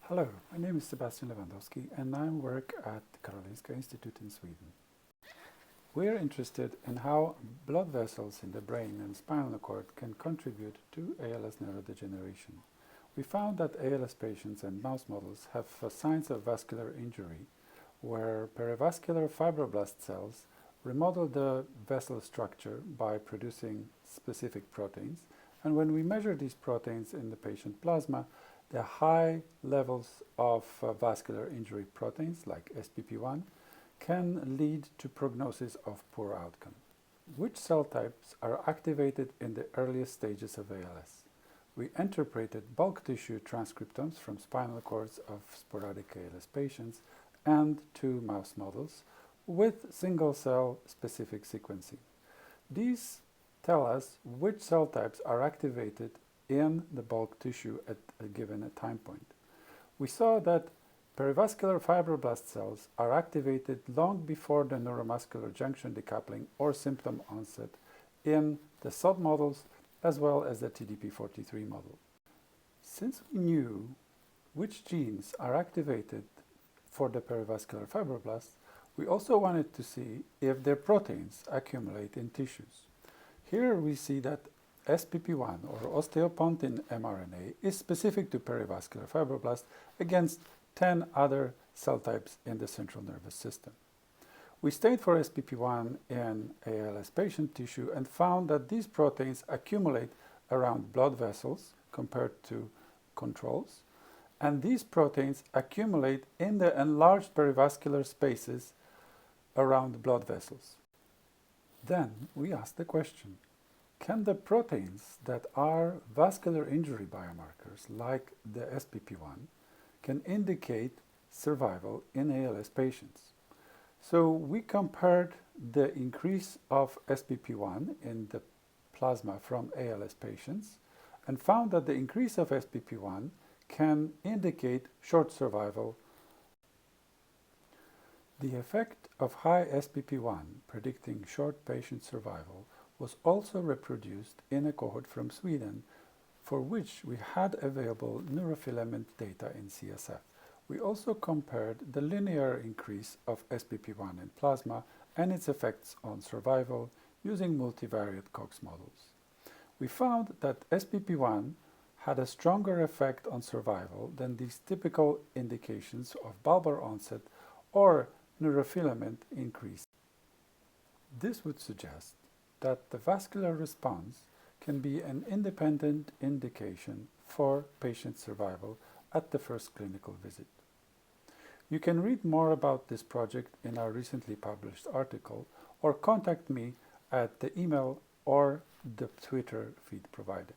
Hello, my name is Sebastian Lewandowski and I work at the Karolinska Institute in Sweden. We are interested in how blood vessels in the brain and spinal cord can contribute to ALS neurodegeneration. We found that ALS patients and mouse models have signs of vascular injury, where perivascular fibroblast cells remodel the vessel structure by producing specific proteins, and when we measure these proteins in the patient plasma, the high levels of vascular injury proteins, like SPP1, can lead to prognosis of poor outcome. Which cell types are activated in the earliest stages of ALS? We interpreted bulk tissue transcriptomes from spinal cords of sporadic ALS patients and 2 mouse models with single-cell specific sequencing. These tell us which cell types are activated in the bulk tissue at a given time point. We saw that perivascular fibroblast cells are activated long before the neuromuscular junction decoupling or symptom onset in the SOD models as well as the TDP-43 model. Since we knew which genes are activated for the perivascular fibroblasts, we also wanted to see if their proteins accumulate in tissues. Here we see that SPP1 or osteopontin mRNA is specific to perivascular fibroblast against 10 other cell types in the central nervous system. We stayed for SPP1 in ALS patient tissue and found that these proteins accumulate around blood vessels compared to controls, and these proteins accumulate in the enlarged perivascular spaces around blood vessels. Then we asked the question, can the proteins that are vascular injury biomarkers, like the SPP1, can indicate survival in ALS patients? So we compared the increase of SPP1 in the plasma from ALS patients and found that the increase of SPP1 can indicate short survival. The effect of high SPP1 predicting short patient survival was also reproduced in a cohort from Sweden for which we had available neurofilament data in CSF. We also compared the linear increase of SPP1 in plasma and its effects on survival using multivariate Cox models. We found that SPP1 had a stronger effect on survival than these typical indications of bulbar onset or neurofilament increase. This would suggest that the vascular response can be an independent indication for patient survival at the first clinical visit. You can read more about this project in our recently published article or contact me at the email or the Twitter feed provided.